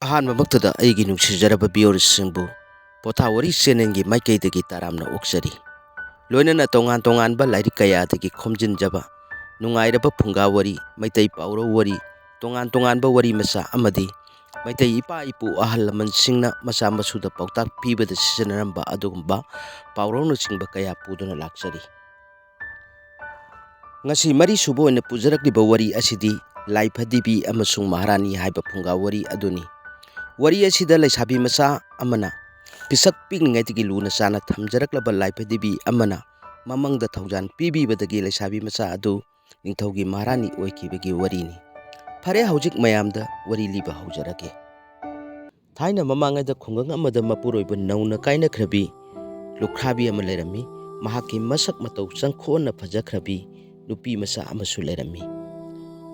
ꯑꯍꯥꯟꯕꯃꯛꯇꯗ ꯑꯩꯒꯤ ꯅꯨꯡꯁꯤꯖꯔꯕ ꯚꯤꯌꯨꯋꯔꯁꯤꯡꯕꯨ ꯄꯣꯊꯥꯋꯥꯔꯤ ꯆꯦꯅꯦꯜꯒꯤ ꯃꯥꯏꯀꯩꯗꯒꯤ ꯇꯔꯥꯝꯅ ꯑꯣꯛꯆꯔꯤ꯫ ꯂꯣꯏꯅꯅ ꯇꯣꯉꯥꯟ ꯇꯣꯉꯥꯟꯕ ꯂꯥꯏꯔꯤꯛ ꯀꯌꯥꯗꯒꯤ ꯈꯣꯝꯖꯤꯟꯖꯕ ꯅꯨꯡꯉꯥꯏꯔꯕ ꯐꯨꯡꯒꯥ ꯋꯥꯔꯤ, ꯃꯩꯇꯩ ꯄꯥꯎꯔꯧ ꯋꯥꯔꯤ, ꯇꯣꯉꯥꯟ ꯇꯣꯉꯥꯟꯕ ꯋꯥꯔꯤ ꯃꯆꯥ ꯑꯃꯗꯤ ꯃꯩꯇꯩ ꯏꯄꯥ ꯏꯄꯨ ꯑꯍꯜ ꯂꯃꯟꯁꯤꯡꯅ ꯃꯆꯥ ꯃꯁꯨꯗ ꯄꯥꯎꯇꯥꯛ ꯄꯤꯕꯗ ꯁꯤꯖꯤꯟꯅꯔꯝꯕ ꯑꯗꯨꯒꯨꯝꯕ ꯄꯥꯎꯔꯧꯅꯆꯤꯡꯕ ꯀꯌꯥ ꯄꯨꯗꯨꯅ ꯂꯥꯛꯆꯔꯤ꯫ ꯉꯁꯤ ꯃꯔꯤꯁꯨꯕ ꯑꯣꯏꯅ ꯄꯨꯖꯔꯛꯂꯤꯕ ꯋꯥꯔꯤ ꯑꯁꯤꯗꯤ ꯂꯥꯏꯐꯗꯤꯕꯤ ꯑꯃꯁꯨꯡ ꯃꯍꯥꯔꯥꯅꯤ ꯍꯥꯏꯕ ꯐꯨꯡꯒꯥ ꯋꯥꯔꯤ ꯑꯗꯨꯅꯤ꯫ ꯋꯥꯔꯤ ꯑꯁꯤꯗ ꯂꯩꯁꯥꯕꯤ ꯃꯆꯥ ꯑꯃꯅ ꯄꯤꯁꯛ ꯄꯤꯛꯂꯤꯉꯩꯗꯒꯤ ꯂꯨꯅ ꯆꯥꯟꯅ ꯊꯝꯖꯔꯛꯂꯕ ꯂꯥꯏꯐꯗꯤꯕꯤ ꯑꯃꯅ ꯃꯃꯪꯗ ꯊꯧꯖꯥꯜ ꯄꯤꯕꯤꯕꯗꯒꯤ ꯂꯩꯁꯥꯕꯤ ꯃꯆꯥ ꯑꯗꯨ ꯅꯤꯡꯊꯧꯒꯤ ꯃꯍꯥꯔꯥꯅꯤ ꯑꯣꯏꯈꯤꯕꯒꯤ ꯋꯥꯔꯤꯅꯤ꯫ ꯐꯔꯦ, ꯍꯧꯖꯤꯛ ꯃꯌꯥꯝꯗ ꯋꯥꯔꯤ ꯂꯤꯕ ꯍꯧꯖꯔꯒꯦ꯫ ꯊꯥꯏꯅ ꯃꯃꯥꯡꯉꯩꯗ ꯈꯨꯡꯒꯪ ꯑꯃꯗ ꯃꯄꯨꯔꯣꯏꯕ ꯅꯧꯅ ꯀꯥꯏꯅꯈ꯭ꯔꯕꯤ ꯂꯨꯈ꯭ꯔꯥꯕꯤ ꯑꯃ ꯂꯩꯔꯝꯃꯤ꯫ ꯃꯍꯥꯛꯀꯤ ꯃꯁꯛ ꯃꯇꯧ ꯆꯪꯈꯣꯟꯅ ꯐꯖꯈ꯭ꯔꯕꯤ ꯅꯨꯄꯤ ꯃꯆꯥ ꯑꯃꯁꯨ ꯂꯩꯔꯝꯃꯤ꯫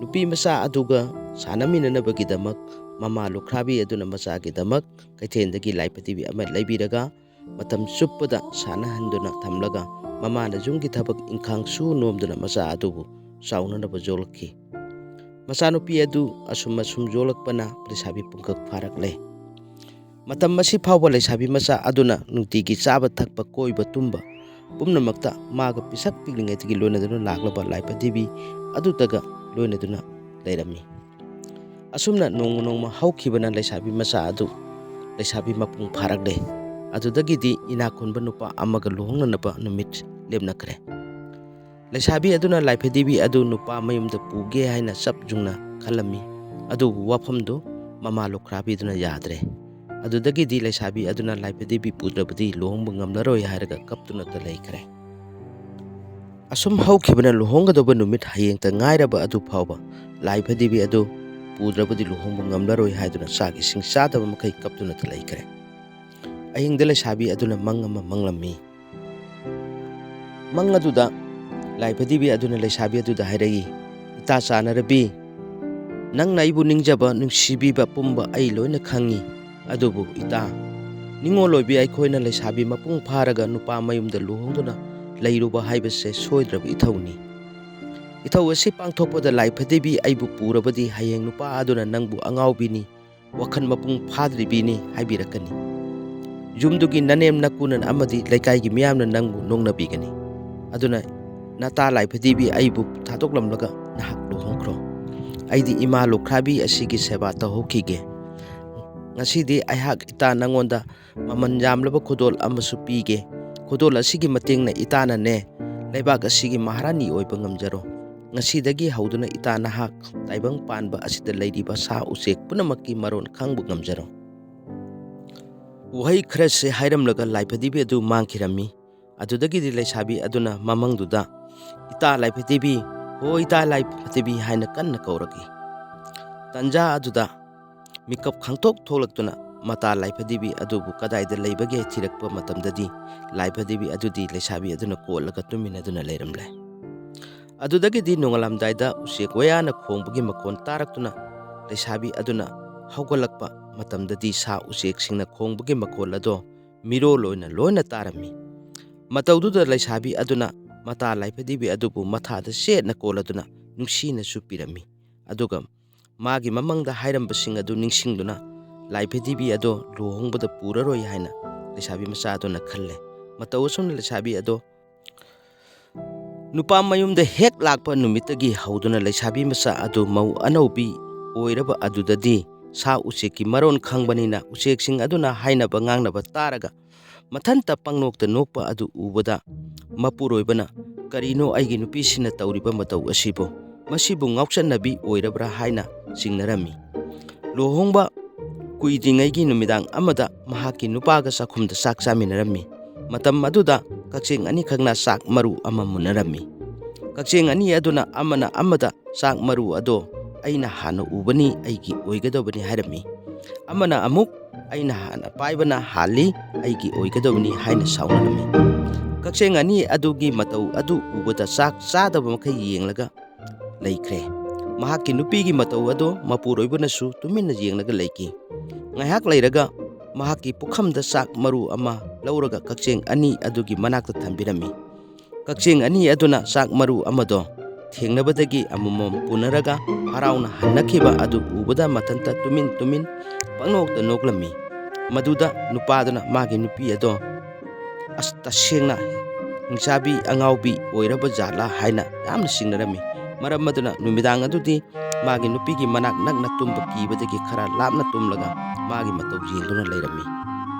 ꯅꯨꯄꯤ ꯃꯆꯥ ꯑꯗꯨꯒ ꯁꯥꯟꯅꯃꯤꯟꯅꯅꯕꯒꯤꯗꯃꯛ ꯃꯃꯥ ꯂꯨꯈ꯭ꯔꯥꯕꯤ ꯑꯗꯨꯅ ꯃꯆꯥꯒꯤꯗꯃꯛ ꯀꯩꯊꯦꯜꯗꯒꯤ ꯂꯥꯏꯐꯗꯤꯕꯤ ꯑꯃ ꯂꯩꯕꯤꯔꯒ ꯃꯇꯝ ꯆꯨꯞꯄꯗ ꯁꯥꯟꯅꯍꯟꯗꯨꯅ ꯊꯝꯂꯒ ꯃꯃꯥꯅ ꯌꯨꯝꯒꯤ ꯊꯕꯛ ꯏꯪꯈꯥꯡ ꯁꯨ ꯅꯣꯝꯗꯨꯅ ꯃꯆꯥ ꯑꯗꯨꯕꯨ ꯆꯥꯎꯅꯅꯕ ꯌꯣꯛꯂꯛꯈꯤ꯫ ꯃꯆꯥꯅꯨꯄꯤ ꯑꯗꯨ ꯑꯁꯨꯝ ꯌꯣꯛꯂꯛꯄꯅ ꯂꯩꯁꯥꯕꯤ ꯄꯨꯡꯀꯛ ꯐꯥꯔꯛꯂꯦ꯫ ꯃꯇꯝ ꯑꯁꯤ ꯐꯥꯎꯕ ꯂꯩꯁꯥꯕꯤ ꯃꯆꯥ ꯑꯗꯨꯅ ꯅꯨꯡꯇꯤꯒꯤ ꯆꯥꯕ ꯊꯛꯄ ꯀꯣꯏꯕ ꯇꯨꯝꯕ ꯄꯨꯝꯅꯃꯛꯇ ꯃꯥꯒ ꯄꯤꯁꯛ ꯄꯤꯛꯂꯤꯉꯩꯗꯒꯤ ꯂꯣꯏꯅꯗꯨꯅ ꯂꯥꯛꯂꯕ ꯂꯥꯏꯐꯗꯤꯕꯤ ꯑꯗꯨꯇꯒ ꯂꯣꯏꯅꯗꯨꯅ ꯂꯩꯔꯝꯃꯤ꯫ ꯑꯁꯨꯝꯅ ꯅꯣꯡꯃ ꯍꯧꯈꯤꯕꯅ ꯂꯩꯁꯥꯕꯤ ꯃꯆꯥ ꯑꯗꯨ ꯂꯩꯁꯥꯕꯤ ꯃꯄꯨꯡ ꯐꯥꯔꯛꯂꯦ꯫ ꯑꯗꯨꯗꯒꯤꯗꯤ ꯏꯅꯥꯛ ꯈꯨꯟꯕ ꯅꯨꯄꯥ ꯑꯃꯒ ꯂꯨꯍꯣꯡꯅꯅꯕ ꯅꯨꯃꯤꯠ ꯂꯦꯞꯅꯈ꯭ꯔꯦ꯫ ꯂꯩꯁꯥꯕꯤ ꯑꯗꯨꯅ ꯂꯥꯏꯐꯗꯤꯕꯤ ꯑꯗꯨ ꯅꯨꯄꯥ ꯃꯌꯨꯝꯗ ꯄꯨꯒꯦ ꯍꯥꯏꯅ ꯆꯞ ꯌꯨꯡꯅ ꯈꯜꯂꯝꯃꯤ꯫ ꯑꯗꯨꯕꯨ ꯋꯥꯐꯝꯗꯨ ꯃꯃꯥ ꯂꯨꯈ꯭ꯔꯥꯕꯤꯗꯨꯅ ꯌꯥꯗ꯭ꯔꯦ꯫ ꯑꯗꯨꯗꯒꯤꯗꯤ ꯂꯩꯁꯥꯕꯤ ꯑꯗꯨꯅ ꯂꯥꯏꯐꯗꯤꯕꯤ ꯄꯨꯗ꯭ꯔꯕꯗꯤ ꯂꯨꯍꯣꯡꯕ ꯉꯝꯂꯔꯣꯏ ꯍꯥꯏꯔꯒ ꯀꯞꯇꯨꯅꯇ ꯂꯩꯈ꯭ꯔꯦ꯫ ꯑꯁꯨꯝ ꯍꯧꯈꯤꯕꯅ ꯂꯨꯍꯣꯡꯒꯗꯧꯕ ꯅꯨꯃꯤꯠ ꯍꯌꯦꯡꯇ ꯉꯥꯏꯔꯕ ꯑꯗꯨ ꯐꯥꯎꯕ ꯂꯥꯏꯐꯗꯤꯕꯤ ꯑꯗꯨ ꯄꯨꯗ꯭ꯔꯕꯗꯤ ꯂꯨꯍꯣꯡꯕ ꯉꯝꯂꯔꯣꯏ ꯍꯥꯏꯗꯨꯅ ꯆꯥꯛ ꯏꯁꯤꯡ ꯆꯥꯗꯕ ꯃꯈꯩ ꯀꯞꯇꯨꯅꯇ ꯂꯩꯈ꯭ꯔꯦ꯫ ꯑꯍꯤꯡꯗ ꯂꯩꯁꯥꯕꯤ ꯑꯗꯨꯅ ꯃꯪ ꯑꯃ ꯃꯪꯂꯝꯃꯤ꯫ ꯃꯪ ꯑꯗꯨꯗ ꯂꯥꯏꯐꯗꯤꯕꯤ ꯑꯗꯨꯅ ꯂꯩꯁꯥꯕꯤ ꯑꯗꯨꯗ ꯍꯥꯏꯔꯛꯏ, "ꯏꯇꯥ ꯆꯥꯟꯅꯔꯕꯤ, ꯅꯪꯅ ꯑꯩꯕꯨ ꯅꯤꯡꯖꯕ ꯅꯨꯡꯁꯤꯕꯤꯕ ꯄꯨꯝꯕ ꯑꯩ ꯂꯣꯏꯅ ꯈꯪꯉꯤ꯫ ꯑꯗꯨꯕꯨ ꯏꯇꯥ, ꯅꯤꯡꯉꯣꯜ ꯑꯣꯏꯕꯤ ꯑꯩꯈꯣꯏꯅ ꯂꯩꯁꯥꯕꯤ ꯃꯄꯨꯡ ꯐꯥꯔꯒ ꯅꯨꯄꯥ ꯃꯌꯨꯝꯗ ꯂꯨꯍꯣꯡꯗꯨꯅ ꯂꯩꯔꯨꯕ ꯍꯥꯏꯕꯁꯦ ꯁꯣꯏꯗ꯭ꯔꯕ ꯏꯊꯧꯅꯤ꯫ ꯏꯊꯧ ꯑꯁꯤ ꯄꯥꯡꯊꯣꯛꯄꯗ ꯂꯥꯏꯐꯗꯤꯕꯤ ꯑꯩꯕꯨ ꯄꯨꯔꯕꯗꯤ ꯍꯌꯦꯡ ꯅꯨꯄꯥ ꯑꯗꯨꯅ ꯅꯪꯕꯨ ꯑꯉꯥꯎꯕꯤꯅꯤ, ꯋꯥꯈꯜ ꯃꯄꯨꯡ ꯐꯥꯗ꯭ꯔꯤꯕꯤꯅꯤ ꯍꯥꯏꯕꯤꯔꯛꯀꯅꯤ꯫ ꯌꯨꯝꯗꯨꯒꯤ ꯅꯅꯦꯝ ꯅꯀꯨꯅ ꯑꯃꯗꯤ ꯂꯩꯀꯥꯏꯒꯤ ꯃꯤꯌꯥꯝꯅ ꯅꯪꯕꯨ ꯅꯣꯡꯅꯕꯤꯒꯅꯤ꯫ ꯑꯗꯨꯅ ꯅꯇꯥ ꯂꯥꯏꯐꯗꯤꯕꯤ ꯑꯩꯕꯨ ꯊꯥꯗꯣꯛꯂꯝꯂꯒ ꯅꯍꯥꯛ ꯂꯨꯍꯣꯡꯈ꯭ꯔꯣ꯫ ꯑꯩꯗꯤ ꯏꯃꯥ ꯂꯨꯈ꯭ꯔꯥꯕꯤ ꯑꯁꯤꯒꯤ ꯁꯦꯕꯥ ꯇꯧꯍꯧꯈꯤꯒꯦ꯫ ꯉꯁꯤꯗꯤ ꯑꯩꯍꯥꯛ ꯏꯇꯥ ꯅꯪꯉꯣꯟꯗ ꯃꯃꯜ ꯌꯥꯝꯂꯕ ꯈꯨꯗꯣꯜ ꯑꯃꯁꯨ ꯄꯤꯒꯦ꯫ ꯈꯨꯗꯣꯜ ꯑꯁꯤꯒꯤ ꯃꯇꯦꯡꯅ ꯏꯇꯥꯅꯅꯦ ꯂꯩꯕꯥꯛ ꯑꯁꯤꯒꯤ ꯃꯍꯥꯔꯥꯅꯤ ꯑꯣꯏꯕ ꯉꯝꯖꯔꯣ꯫ ꯉꯁꯤꯗꯒꯤ ꯍꯧꯗꯨꯅ ꯏꯇꯥ ꯅꯍꯥꯛ ꯇꯥꯏꯕꯪ ꯄꯥꯟꯕ ꯑꯁꯤꯗ ꯂꯩꯔꯤꯕ ꯁꯥ ꯎꯆꯦꯛ ꯄꯨꯝꯅꯃꯛꯀꯤ ꯃꯔꯣꯟ ꯈꯪꯕ ꯉꯝꯖꯔꯣ." ꯋꯥꯍꯩ ꯈꯔꯁꯦ ꯍꯥꯏꯔꯝꯂꯒ ꯂꯥꯏꯐꯗꯤꯕꯤ ꯑꯗꯨ ꯃꯥꯡꯈꯤꯔꯝꯃꯤ꯫ ꯑꯗꯨꯗꯒꯤꯗꯤ ꯂꯩꯁꯥꯕꯤ ꯑꯗꯨꯅ ꯃꯃꯪꯗꯨꯗ "ꯏꯇꯥ ꯂꯥꯏꯐꯗꯤꯕꯤ, ꯍꯣ ꯏꯇꯥ ꯂꯥꯏꯐꯗꯤꯕꯤ" ꯍꯥꯏꯅ ꯀꯟꯅ ꯀꯧꯔꯛꯏ꯫ ꯇꯟꯖꯥ ꯑꯗꯨꯗ ꯃꯤꯀꯞ ꯈꯪꯊꯣꯛ ꯊꯣꯛꯂꯛꯇꯨꯅ ꯃꯇꯥ ꯂꯥꯏꯐꯗꯤꯕꯤ ꯑꯗꯨꯕꯨ ꯀꯗꯥꯏꯗ ꯂꯩꯕꯒꯦ ꯊꯤꯔꯛꯄ ꯃꯇꯝꯗꯗꯤ ꯂꯥꯏꯐꯗꯤꯕꯤ ꯑꯗꯨꯗꯤ ꯂꯩꯁꯥꯕꯤ ꯑꯗꯨꯅ ꯀꯣꯜꯂꯒ ꯇꯨꯃꯤꯟꯅꯗꯨꯅ ꯂꯩꯔꯝꯂꯦ꯫ ꯑꯗꯨꯗꯒꯤꯗꯤ ꯅꯣꯡꯉꯥꯜꯂꯝꯗꯥꯏꯗ ꯎꯆꯦꯛ ꯋꯥꯌꯥꯅ ꯈꯣꯡꯕꯒꯤ ꯃꯈꯣꯟ ꯇꯥꯔꯛꯇꯨꯅ ꯂꯩꯁꯥꯕꯤ ꯑꯗꯨꯅ ꯍꯧꯒꯠꯂꯛꯄ ꯃꯇꯝꯗꯗꯤ ꯁꯥ ꯎꯆꯦꯛꯁꯤꯡꯅ ꯈꯣꯡꯕꯒꯤ ꯃꯈꯣꯜ ꯑꯗꯣ ꯃꯤꯔꯣꯜ ꯑꯣꯏꯅ ꯂꯣꯏꯅ ꯇꯥꯔꯝꯃꯤ꯫ ꯃꯇꯧꯗꯨꯗ ꯂꯩꯁꯥꯕꯤ ꯑꯗꯨꯅ ꯃꯇꯥ ꯂꯥꯏꯐꯗꯤꯕꯤ ꯑꯗꯨꯕꯨ ꯃꯊꯥꯗ ꯆꯦꯠꯅ ꯀꯣꯜꯂꯗꯨꯅ ꯅꯨꯡꯁꯤꯅꯁꯨ ꯄꯤꯔꯝꯃꯤ꯫ ꯑꯗꯨꯒ ꯃꯥꯒꯤ ꯃꯃꯪꯗ ꯍꯥꯏꯔꯝꯕꯁꯤꯡ ꯑꯗꯨ ꯅꯤꯡꯁꯤꯡꯗꯨꯅ ꯂꯥꯏꯐꯗꯤꯕꯤ ꯑꯗꯣ ꯂꯨꯍꯣꯡꯕꯗ ꯄꯨꯔꯔꯣꯏ ꯍꯥꯏꯅ ꯂꯩꯁꯥꯕꯤ ꯃꯆꯥ ꯑꯗꯨꯅ ꯈꯜꯂꯦ꯫ ꯃꯇꯧ ꯑꯁꯨꯝꯅ ꯂꯩꯁꯥꯕꯤ ꯑꯗꯣ ꯅꯨꯄꯥ ꯃꯌꯨꯝꯗ ꯍꯦꯛ ꯂꯥꯛꯄ ꯅꯨꯃꯤꯠꯇꯒꯤ ꯍꯧꯗꯨꯅ ꯂꯩꯁꯥꯕꯤ ꯃꯆꯥ ꯑꯗꯨ ꯃꯧ ꯑꯅꯧꯕꯤ ꯑꯣꯏꯔꯕ ꯑꯗꯨꯗꯗꯤ ꯁꯥ ꯎꯆꯦꯛꯀꯤ ꯃꯔꯣꯟ ꯈꯪꯕꯅꯤꯅ ꯎꯆꯦꯛꯁꯤꯡ ꯑꯗꯨꯅ ꯍꯥꯏꯅꯕ ꯉꯥꯡꯅꯕ ꯇꯥꯔꯒ ꯃꯊꯟꯇ ꯄꯪꯅꯣꯛꯇ ꯅꯣꯛꯄ ꯑꯗꯨ ꯎꯕꯗ ꯃꯄꯨꯔꯣꯏꯕꯅ "ꯀꯔꯤꯅꯣ ꯑꯩꯒꯤ ꯅꯨꯄꯤꯁꯤꯅ ꯇꯧꯔꯤꯕ ꯃꯇꯧ ꯑꯁꯤꯕꯨ? ꯃꯁꯤꯕꯨ ꯉꯥꯎꯆꯠꯅꯕꯤ ꯑꯣꯏꯔꯕ꯭ꯔꯥ?" ꯍꯥꯏꯅ ꯆꯤꯡꯅꯔꯝꯃꯤ꯫ ꯂꯨꯍꯣꯡꯕ ꯀꯨꯏꯗ꯭ꯔꯤꯉꯩꯒꯤ ꯅꯨꯃꯤꯗꯥꯡ ꯑꯃꯗ ꯃꯍꯥꯛꯀꯤ ꯅꯨꯄꯥꯒ ꯆꯥꯛꯈꯨꯝꯗ ꯆꯥꯛ ꯆꯥꯃꯤꯟꯅꯔꯝꯃꯤ꯫ ꯃꯇꯝ ꯑꯗꯨꯗ ꯀꯛꯆꯦꯡ ꯑꯅꯤꯈꯛꯅ ꯆꯥꯛ ꯃꯔꯨ ꯑꯃ ꯃꯨꯟꯅꯔꯝꯃꯤ꯫ ꯀꯛꯆꯦꯡ ꯑꯅꯤ ꯑꯗꯨꯅ ꯑꯃꯅ ꯑꯃꯗ ꯆꯥꯛ ꯃꯔꯨ ꯑꯗꯣ "ꯑꯩꯅ ꯍꯥꯟꯅ ꯎꯕꯅꯤ, ꯑꯩꯒꯤ ꯑꯣꯏꯒꯗꯕꯅꯤ" ꯍꯥꯏꯔꯝꯃꯤ꯫ ꯑꯃꯅ ꯑꯃꯨꯛ "ꯑꯩꯅ ꯍꯥꯟꯅ ꯄꯥꯏꯕꯅ ꯍꯥꯜꯂꯤ, ꯑꯩꯒꯤ ꯑꯣꯏꯒꯗꯕꯅꯤ" ꯍꯥꯏꯅ ꯁꯥꯎꯅꯔꯝꯃꯤ꯫ ꯀꯛꯆꯦꯡ ꯑꯅꯤ ꯑꯗꯨꯒꯤ ꯃꯇꯧ ꯑꯗꯨ ꯎꯕꯗ ꯆꯥꯛ ꯆꯥꯗꯕ ꯃꯈꯩ ꯌꯦꯡꯂꯒ ꯂꯩꯈ꯭ꯔꯦ꯫ ꯃꯍꯥꯛꯀꯤ ꯅꯨꯄꯤꯒꯤ ꯃꯇꯧ ꯑꯗꯣ ꯃꯄꯨꯔꯣꯏꯕꯅꯁꯨ ꯇꯨꯃꯤꯟꯅ ꯌꯦꯡꯂꯒ ꯂꯩꯈꯤ꯫ ꯉꯥꯏꯍꯥꯛ ꯂꯩꯔꯒ ꯃꯍꯥꯛꯀꯤ ꯄꯨꯈꯝꯗ ꯆꯥꯛ ꯃꯔꯨ ꯑꯃ ꯂꯧꯔꯒ ꯀꯛꯆꯦꯡ ꯑꯅꯤ ꯑꯗꯨꯒꯤ ꯃꯅꯥꯛꯇ ꯊꯝꯕꯤꯔꯝꯃꯤ꯫ ꯀꯛꯆꯦꯡ ꯑꯅꯤ ꯑꯗꯨꯅ ꯆꯥꯛ ꯃꯔꯨ ꯑꯃꯗꯣ ꯊꯦꯡꯅꯕꯗꯒꯤ ꯑꯃꯃꯝ ꯄꯨꯅꯔꯒ ꯍꯔꯥꯎꯅ ꯍꯟꯅꯈꯤꯕ ꯑꯗꯨ ꯎꯕꯗ ꯃꯊꯟꯇ ꯇꯨꯃꯤꯟ ꯇꯨꯃꯤꯟ ꯄꯪꯅꯣꯛꯇ ꯅꯣꯛꯂꯝꯃꯤ꯫ ꯃꯗꯨꯗ ꯅꯨꯄꯥꯗꯨꯅ ꯃꯥꯒꯤ ꯅꯨꯄꯤ ꯑꯗꯣ ꯇꯁꯦꯡꯅ ꯍꯤꯡꯆꯥꯕꯤ ꯑꯉꯥꯎꯕꯤ ꯑꯣꯏꯔꯕ ꯖꯥꯠꯂꯥ ꯍꯥꯏꯅ ꯌꯥꯝꯅ ꯆꯤꯡꯅꯔꯝꯃꯤ꯫ ꯃꯔꯝ ꯑꯗꯨꯅ ꯅꯨꯃꯤꯗꯥꯡ ꯑꯗꯨꯗꯤ ꯃꯥꯒꯤ ꯅꯨꯄꯤꯒꯤ ꯃꯅꯥꯛ ꯅꯛꯅ ꯇꯨꯝꯕ ꯀꯤꯕꯗꯒꯤ ꯈꯔ ꯂꯥꯞꯅ ꯇꯨꯝꯂꯒ ꯃꯥꯒꯤ ꯃꯇꯧ ꯌꯦꯡꯗꯨꯅ ꯂꯩꯔꯝꯃꯤ꯫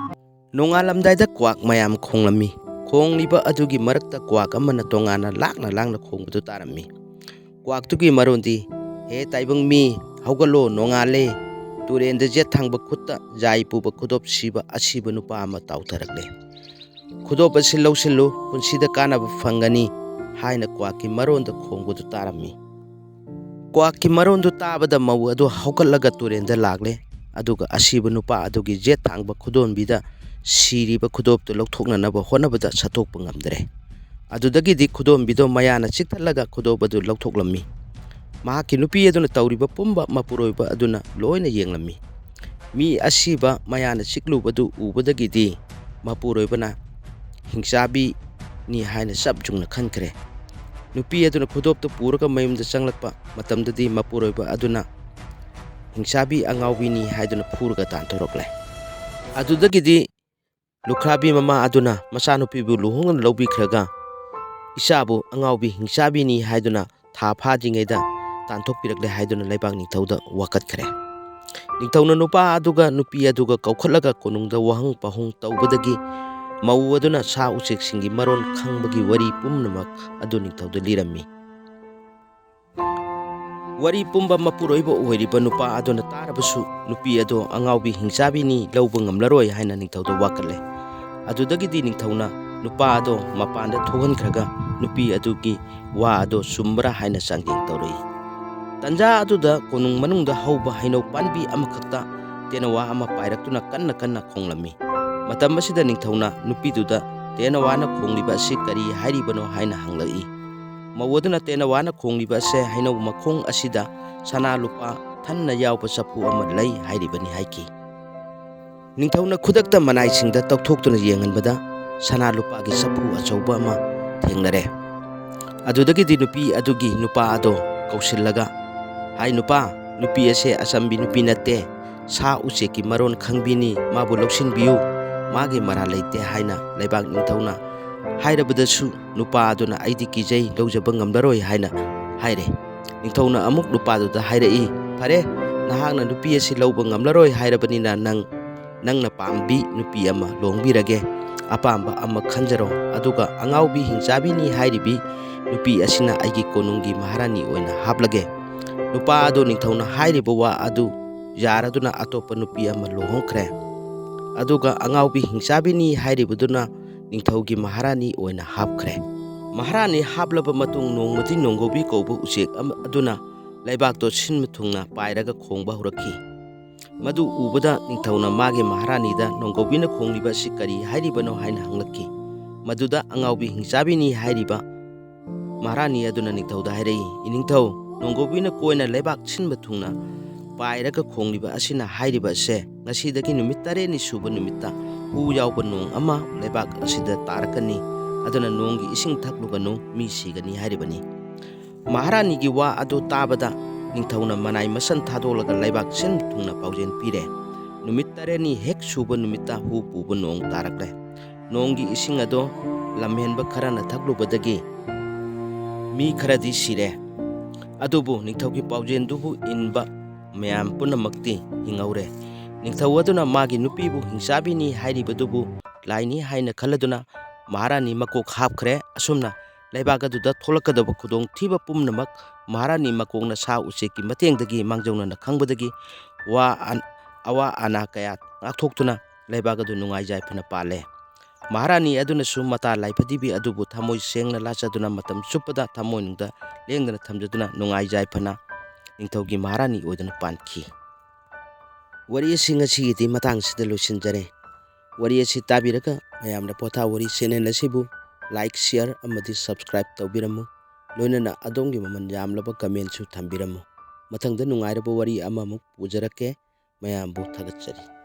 ꯅꯣꯡꯉꯥꯜꯂꯝꯗꯥꯏꯗ ꯀ꯭ꯋꯥꯛ ꯃꯌꯥꯝ ꯈꯣꯡꯂꯝꯃꯤ꯫ ꯈꯣꯡꯂꯤꯕ ꯑꯗꯨꯒꯤ ꯃꯔꯛꯇ ꯀ꯭ꯋꯥꯛ ꯑꯃꯅ ꯇꯣꯉꯥꯟꯅ ꯂꯥꯡꯅ ꯈꯣꯡꯕꯗꯨ ꯇꯥꯔꯝꯃꯤ꯫ ꯀ꯭ꯋꯥꯛꯇꯨꯒꯤ ꯃꯔꯣꯟꯗꯤ, "ꯍꯦ ꯇꯥꯏꯕꯪ ꯃꯤ, ꯍꯧꯒꯠꯂꯣ, ꯅꯣꯡꯉꯥꯜꯂꯦ"꯫ ꯇꯨꯔꯦꯟꯗ ꯖꯦꯠ ꯊꯥꯡꯕ ꯈꯨꯠꯇ ꯖꯥꯏ ꯄꯨꯕ ꯈꯨꯗꯣꯞ ꯁꯤꯕ ꯑꯁꯤꯕ ꯅꯨꯄꯥ ꯑꯃ ꯇꯥꯎꯊꯔꯛꯂꯦ꯫ "ꯈꯨꯗꯣꯞ ꯑꯁꯤ ꯂꯧꯁꯤꯜꯂꯨ, ꯄꯨꯟꯁꯤꯗ ꯀꯥꯟꯅꯕ ꯐꯪꯒꯅꯤ" ꯍꯥꯏꯅ ꯀ꯭ꯋꯥꯛꯀꯤ ꯃꯔꯣꯟꯗ ꯈꯣꯡꯕꯗꯨ ꯇꯥꯔꯝꯃꯤ꯫ ꯀ꯭ꯋꯥꯛꯀꯤ ꯃꯔꯣꯟꯗꯨ ꯇꯥꯕꯗ ꯃꯧ ꯑꯗꯨ ꯍꯧꯒꯠꯂꯒ ꯇꯨꯔꯦꯟꯗ ꯂꯥꯛꯂꯦ꯫ ꯑꯗꯨꯒ ꯑꯁꯤꯕ ꯅꯨꯄꯥ ꯑꯗꯨꯒꯤ ꯖꯦꯠ ꯊꯥꯡꯕ ꯈꯨꯗꯣꯝꯕꯤꯗ ꯁꯤꯔꯤꯕ ꯈꯨꯗꯣꯞꯇꯨ ꯂꯧꯊꯣꯛꯅꯅꯕ ꯍꯣꯠꯅꯕꯗ ꯁꯠꯇꯣꯛꯄ ꯉꯝꯗ꯭ꯔꯦ꯫ ꯑꯗꯨꯗꯒꯤꯗꯤ ꯈꯨꯗꯣꯝꯕꯤꯗꯣ ꯃꯌꯥꯅ ꯆꯤꯛꯊꯠꯂꯒ ꯈꯨꯗꯣꯞ ꯑꯗꯨ ꯂꯧꯊꯣꯛꯂꯝꯃꯤ꯫ ꯃꯍꯥꯛꯀꯤ ꯅꯨꯄꯤ ꯑꯗꯨꯅ ꯇꯧꯔꯤꯕ ꯄꯨꯝꯕ ꯃꯄꯨꯔꯣꯏꯕ ꯑꯗꯨꯅ ꯂꯣꯏꯅ ꯌꯦꯡꯂꯝꯃꯤ꯫ ꯃꯤ ꯑꯁꯤꯕ ꯃꯌꯥꯅ ꯆꯤꯛꯂꯨꯕꯗꯨ ꯎꯕꯗꯒꯤꯗꯤ ꯃꯄꯨꯔꯣꯏꯕꯅ ꯍꯤꯡꯆꯥꯕꯤꯅꯤ ꯍꯥꯏꯅ ꯆꯞ ꯌꯨꯡꯅ ꯈꯟꯈ꯭ꯔꯦ꯫ ꯅꯨꯄꯤ ꯑꯗꯨꯅ ꯈꯨꯗꯣꯞꯇꯨ ꯄꯨꯔꯒ ꯃꯌꯨꯝꯗ ꯆꯪꯂꯛꯄ ꯃꯇꯝꯗꯗꯤ ꯃꯄꯨꯔꯣꯏꯕ ꯑꯗꯨꯅ ꯍꯤꯡꯆꯥꯕꯤ ꯑꯉꯥꯎꯕꯤꯅꯤ ꯍꯥꯏꯗꯨꯅ ꯐꯨꯔꯒ ꯇꯥꯟꯊꯣꯔꯛꯂꯦ꯫ ꯑꯗꯨꯗꯒꯤꯗꯤ ꯂꯨꯈ꯭ꯔꯥꯕꯤ ꯃꯃꯥ ꯑꯗꯨꯅ ꯃꯆꯥꯅꯨꯄꯤꯕꯨ ꯂꯨꯍꯣꯡꯅ ꯂꯧꯕꯤꯈ꯭ꯔꯒ ꯏꯆꯥꯕꯨ ꯑꯉꯥꯎꯕꯤ ꯍꯤꯡꯆꯥꯕꯤꯅꯤ ꯍꯥꯏꯗꯨꯅ ꯊꯥ ꯐꯥꯗ꯭ꯔꯤꯉꯩꯗ ꯇꯥꯟꯊꯣꯛꯄꯤꯔꯛꯂꯦ ꯍꯥꯏꯗꯨꯅ ꯂꯩꯕꯥꯛ ꯅꯤꯡꯊꯧꯗ ꯋꯥꯀꯠꯈ꯭ꯔꯦ꯫ ꯅꯤꯡꯊꯧꯅ ꯅꯨꯄꯥ ꯑꯗꯨꯒ ꯅꯨꯄꯤ ꯑꯗꯨꯒ ꯀꯧꯈꯠꯂꯒ ꯀꯣꯅꯨꯡꯗ ꯋꯥꯍꯪ ꯄꯥꯎꯍꯪ ꯇꯧꯕꯗꯒꯤ ꯃꯧ ꯑꯗꯨꯅ ꯁꯥ ꯎꯆꯦꯛꯁꯤꯡꯒꯤ ꯃꯔꯣꯟ ꯈꯪꯕꯒꯤ ꯋꯥꯔꯤ ꯄꯨꯝꯅꯃꯛ ꯑꯗꯨ ꯅꯤꯡꯊꯧꯗ ꯂꯤꯔꯝꯃꯤ꯫ ꯋꯥꯔꯤ ꯄꯨꯝꯕ ꯃꯄꯨꯔꯣꯏꯕ ꯑꯣꯏꯔꯤꯕ ꯅꯨꯄꯥ ꯑꯗꯨꯅ ꯇꯥꯔꯕꯁꯨ ꯅꯨꯄꯤ ꯑꯗꯣ ꯑꯉꯥꯎꯕꯤ ꯍꯤꯡꯆꯥꯕꯤꯅꯤ ꯂꯧꯕ ꯉꯝꯂꯔꯣꯏ ꯍꯥꯏꯅ ꯅꯤꯡꯊꯧꯗ ꯋꯥꯀꯠꯂꯦ꯫ ꯑꯗꯨꯗꯒꯤꯗꯤ ꯅꯤꯡꯊꯧꯅ ꯅꯨꯄꯥ ꯑꯗꯣ ꯃꯄꯥꯟꯗ ꯊꯣꯛꯍꯟꯈ꯭ꯔꯒ ꯅꯨꯄꯤ ꯑꯗꯨꯒꯤ ꯋꯥ ꯑꯗꯣ ꯆꯨꯝꯕ꯭ꯔꯥ ꯍꯥꯏꯅ ꯆꯥꯡꯌꯦꯡ ꯇꯧꯔꯛꯏ꯫ ꯇꯟꯖꯥ ꯑꯗꯨꯗ ꯀꯣꯅꯨꯡ ꯃꯅꯨꯡꯗ ꯍꯧꯕ ꯍꯩꯅꯧ ꯄꯥꯝꯕꯤ ꯑꯃꯈꯛꯇ ꯇꯦꯅꯋꯥ ꯑꯃ ꯄꯥꯏꯔꯛꯇꯨꯅ ꯀꯟꯅ ꯈꯣꯡꯂꯝꯃꯤ꯫ ꯃꯇꯝ ꯑꯁꯤꯗ ꯅꯤꯡꯊꯧꯅ ꯅꯨꯄꯤꯗꯨꯗ ꯇꯦꯅꯋꯥꯅ ꯈꯣꯡꯂꯤꯕ ꯑꯁꯤ ꯀꯔꯤ ꯍꯥꯏꯔꯤꯕꯅꯣ ꯍꯥꯏꯅ ꯍꯪꯂꯛꯏ꯫ ꯃꯧ ꯑꯗꯨꯅ ꯇꯦꯅꯋꯥꯅ ꯈꯣꯡꯂꯤꯕ ꯑꯁꯦ ꯍꯩꯅꯧ ꯃꯈꯣꯡ ꯑꯁꯤꯗ ꯁꯅꯥ ꯂꯨꯄꯥ ꯊꯟꯅ ꯌꯥꯎꯕ ꯆꯐꯨ ꯑꯃ ꯂꯩ ꯍꯥꯏꯔꯤꯕꯅꯤ ꯍꯥꯏꯈꯤ꯫ ꯅꯤꯡꯊꯧꯅ ꯈꯨꯗꯛꯇ ꯃꯅꯥꯏꯁꯤꯡꯗ ꯇꯧꯊꯣꯛꯇꯨꯅ ꯌꯦꯡꯍꯟꯕꯗ ꯁꯅꯥ ꯂꯨꯄꯥꯒꯤ ꯆꯐꯨ ꯑꯆꯧꯕ ꯑꯃ ꯊꯦꯡꯅꯔꯦ꯫ ꯑꯗꯨꯗꯒꯤꯗꯤ ꯅꯨꯄꯤ ꯑꯗꯨꯒꯤ ꯅꯨꯄꯥ ꯑꯗꯣ ꯀꯧꯁꯤꯜꯂꯒ, "ꯍꯥꯏ ꯅꯨꯄꯥ, ꯅꯨꯄꯤ ꯑꯁꯦ ꯑꯆꯝꯕꯤ ꯅꯨꯄꯤ ꯅꯠꯇꯦ, ꯁꯥ ꯎꯆꯦꯛꯀꯤ ꯃꯔꯣꯟ ꯈꯪꯕꯤꯅꯤ, ꯃꯥꯕꯨ ꯂꯧꯁꯤꯟꯕꯤꯌꯨ, ꯃꯥꯒꯤ ꯃꯔꯥꯜ ꯂꯩꯇꯦ" ꯍꯥꯏꯅ ꯂꯩꯕꯥꯛ ꯅꯤꯡꯊꯧꯅ ꯍꯥꯏꯔꯕꯗꯁꯨ ꯅꯨꯄꯥ ꯑꯗꯨꯅ "ꯑꯩꯗꯤ ꯀꯤꯖꯩ, ꯂꯧꯖꯕ ꯉꯝꯂꯔꯣꯏ" ꯍꯥꯏꯅ ꯍꯥꯏꯔꯦ꯫ ꯅꯤꯡꯊꯧꯅ ꯑꯃꯨꯛ ꯅꯨꯄꯥꯗꯨꯗ ꯍꯥꯏꯔꯛꯏ, "ꯐꯔꯦ, ꯅꯍꯥꯛꯅ ꯅꯨꯄꯤ ꯑꯁꯤ ꯂꯧꯕ ꯉꯝꯂꯔꯣꯏ ꯍꯥꯏꯔꯕꯅꯤꯅ ꯅꯪꯅ ꯄꯥꯝꯕꯤ ꯅꯨꯄꯤ ꯑꯃ ꯂꯨꯍꯣꯡꯕꯤꯔꯒꯦ꯫ ꯑꯄꯥꯝꯕ ꯑꯃ ꯈꯟꯖꯔꯣ, ꯑꯗꯨꯒ ꯑꯉꯥꯎꯕꯤ ꯍꯤꯡꯆꯥꯕꯤꯅꯤ ꯍꯥꯏꯔꯤꯕꯤ ꯅꯨꯄꯤ ꯑꯁꯤꯅ ꯑꯩꯒꯤ ꯀꯣꯅꯨꯡꯒꯤ ꯃꯍꯥꯔꯥꯅꯤ ꯑꯣꯏꯅ ꯍꯥꯞꯂꯒꯦ." ꯅꯨꯄꯥ ꯑꯗꯣ ꯅꯤꯡꯊꯧꯅ ꯍꯥꯏꯔꯤꯕ ꯋꯥ ꯑꯗꯨ ꯌꯥꯔꯗꯨꯅ ꯑꯇꯣꯞꯄ ꯅꯨꯄꯤ ꯑꯃ ꯂꯨꯍꯣꯡꯈ꯭ꯔꯦ꯫ ꯑꯗꯨꯒ ꯑꯉꯥꯎꯕꯤ ꯍꯤꯡꯆꯥꯕꯤꯅꯤ ꯍꯥꯏꯔꯤꯕꯗꯨꯅ ꯅꯤꯡꯊꯧꯒꯤ ꯃꯍꯥꯔꯥꯅꯤ ꯑꯣꯏꯅ ꯍꯥꯞꯈ꯭ꯔꯦ꯫ ꯃꯍꯥꯔꯥꯅꯤ ꯍꯥꯞꯂꯕ ꯃꯇꯨꯡ ꯅꯣꯡꯃꯗꯤ ꯅꯣꯡꯒꯧꯕꯤ ꯀꯧꯕ ꯎꯆꯦꯛ ꯑꯗꯨꯅ ꯂꯩꯕꯥꯛꯇꯣ ꯁꯤꯟꯕ ꯊꯨꯡꯅ ꯄꯥꯏꯔꯒ ꯈꯣꯡꯕ ꯍꯧꯔꯛꯈꯤ꯫ ꯃꯗꯨ ꯎꯕꯗ ꯅꯤꯡꯊꯧꯅ ꯃꯥꯒꯤ ꯃꯍꯥꯔꯥꯅꯤꯗ ꯅꯣꯡꯒꯧꯕꯤꯅ ꯈꯣꯡꯂꯤꯕ ꯑꯁꯤ ꯀꯔꯤ ꯍꯥꯏꯔꯤꯕꯅꯣ ꯍꯥꯏꯅ ꯍꯪꯂꯛꯈꯤ꯫ ꯃꯗꯨꯗ ꯑꯉꯥꯎꯕꯤ ꯍꯤꯡꯆꯥꯕꯤꯅꯤ ꯍꯥꯏꯔꯤꯕ ꯃꯍꯥꯔꯥꯅꯤ ꯑꯗꯨꯅ ꯅꯤꯡꯊꯧꯗ ꯍꯥꯏꯔꯛꯏ, "ꯏꯅꯤꯡꯊꯧ, ꯅꯣꯡꯒꯧꯕꯤꯅ ꯀꯣꯏꯅ ꯂꯩꯕꯥꯛ ꯁꯤꯟꯕ ꯊꯨꯡꯅ ꯄꯥꯏꯔꯒ ꯈꯣꯡꯂꯤꯕ ꯑꯁꯤꯅ ꯍꯥꯏꯔꯤꯕ ꯑꯁꯦ ꯉꯁꯤꯗꯒꯤ ꯅꯨꯃꯤꯠ 8ꯅꯤ ꯁꯨꯕ ꯅꯨꯃꯤꯠꯇ ꯍꯨ ꯌꯥꯎꯕ ꯅꯣꯡ ꯑꯃ ꯂꯩꯕꯥꯛ ꯑꯁꯤꯗ ꯇꯥꯔꯛꯀꯅꯤ, ꯑꯗꯨꯅ ꯅꯣꯡꯒꯤ ꯏꯁꯤꯡ ꯊꯛꯂꯨꯒꯅꯨ, ꯃꯤ ꯁꯤꯒꯅꯤ" ꯍꯥꯏꯔꯤꯕꯅꯤ꯫ ꯃꯍꯥꯔꯥꯅꯤꯒꯤ ꯋꯥ ꯑꯗꯨ ꯇꯥꯕꯗ ꯅꯤꯡꯊꯧꯅ ꯃꯅꯥꯏ ꯃꯁꯟ ꯊꯥꯗꯣꯛꯂꯒ ꯂꯩꯕꯥꯛ ꯁꯤꯟꯕ ꯊꯨꯡꯅ ꯄꯥꯎꯖꯦꯜ ꯄꯤꯔꯦ꯫ ꯅꯨꯃꯤꯠ 8ꯅꯤ ꯍꯦꯛ ꯁꯨꯕ ꯅꯨꯃꯤꯠꯇ ꯍꯨ ꯄꯨꯕ ꯅꯣꯡ ꯇꯥꯔꯛꯂꯦ꯫ ꯅꯣꯡꯒꯤ ꯏꯁꯤꯡ ꯑꯗꯣ ꯂꯝꯍꯦꯟꯕ ꯈꯔꯅ ꯊꯛꯂꯨꯕꯗꯒꯤ ꯃꯤ ꯈꯔꯗꯤ ꯁꯤꯔꯦ꯫ ꯑꯗꯨꯕꯨ ꯅꯤꯡꯊꯧꯒꯤ ꯄꯥꯎꯖꯦꯜꯗꯨꯕꯨ ꯏꯟꯕ ꯃꯌꯥꯝ ꯄꯨꯝꯅꯃꯛꯇꯤ ꯍꯤꯡꯍꯧꯔꯦ꯫ ꯅꯤꯡꯊꯧ ꯑꯗꯨꯅ ꯃꯥꯒꯤ ꯅꯨꯄꯤꯕꯨ ꯍꯤꯡꯆꯥꯕꯤꯅꯤ ꯍꯥꯏꯔꯤꯕꯗꯨꯕꯨ ꯂꯥꯏꯅꯤ ꯍꯥꯏꯅ ꯈꯜꯂꯗꯨꯅ ꯃꯍꯥꯔꯥꯅꯤ ꯃꯀꯣꯛ ꯍꯥꯞꯈ꯭ꯔꯦ꯫ ꯑꯁꯨꯝꯅ ꯂꯩꯕꯥꯛ ꯑꯗꯨꯗ ꯊꯣꯛꯂꯛꯀꯗꯕ ꯈꯨꯗꯣꯡꯊꯤꯕ ꯄꯨꯝꯅꯃꯛ ꯃꯍꯥꯔꯥꯅꯤ ꯃꯀꯣꯛꯅ ꯁꯥ ꯎꯆꯦꯛꯀꯤ ꯃꯇꯦꯡꯗꯒꯤ ꯃꯥꯡꯖꯧꯅꯅ ꯈꯪꯕꯗꯒꯤ ꯑꯋꯥ ꯑꯅꯥ ꯀꯌꯥ ꯉꯥꯛꯊꯣꯛꯇꯨꯅ ꯂꯩꯕꯥꯛ ꯑꯗꯨ ꯅꯨꯡꯉꯥꯏ ꯌꯥꯏꯐꯅ ꯄꯥꯜꯂꯦ꯫ ꯃꯍꯥꯔꯥꯅꯤ ꯑꯗꯨꯅꯁꯨ ꯃꯇꯥ ꯂꯥꯏꯐꯗꯤꯕꯤ ꯑꯗꯨꯕꯨ ꯊꯃꯣꯏ ꯁꯦꯡꯅ ꯂꯥꯠꯆꯗꯨꯅ ꯃꯇꯝ ꯆꯨꯞꯄꯗ ꯊꯃꯣꯏꯅꯨꯡꯗ ꯂꯦꯡꯗꯅ ꯊꯝꯖꯗꯨꯅ ꯅꯨꯡꯉꯥꯏ ꯌꯥꯏꯐꯅ ꯅꯤꯡꯊꯧꯒꯤ ꯃꯍꯥꯔꯥꯅꯤ ꯑꯣꯏꯗꯨꯅ ꯄꯥꯟꯈꯤ꯫ ꯋꯥꯔꯤ ꯑꯁꯤ ꯉꯁꯤꯒꯤꯗꯤ ꯃꯇꯥꯡꯁꯤꯗ ꯂꯣꯏꯁꯤꯟꯖꯔꯦ꯫ ꯋꯥꯔꯤ ꯑꯁꯤ ꯇꯥꯕꯤꯔꯒ ꯃꯌꯥꯝꯅ ꯄꯣꯊꯥ ꯋꯥꯔꯤ ꯆꯦꯅꯦꯜ ꯑꯁꯤꯕꯨ ꯂꯥꯏꯛ, ꯁꯤꯌꯔ ꯑꯃꯗꯤ ꯁꯕꯁꯀ꯭ꯔꯥꯏꯕ ꯇꯧꯕꯤꯔꯝꯃꯨ꯫ ꯂꯣꯏꯅꯅ ꯑꯗꯣꯝꯒꯤ ꯃꯃꯜ ꯌꯥꯝꯂꯕ ꯀꯃꯦꯟꯁꯨ ꯊꯝꯕꯤꯔꯝꯃꯨ꯫ ꯃꯊꯪꯗ ꯅꯨꯡꯉꯥꯏꯔꯕ ꯋꯥꯔꯤ ꯑꯃꯃꯨꯛ ꯄꯨꯖꯔꯛꯀꯦ꯫ ꯃꯌꯥꯝꯕꯨ ꯊꯥꯒꯠꯆꯔꯤ꯫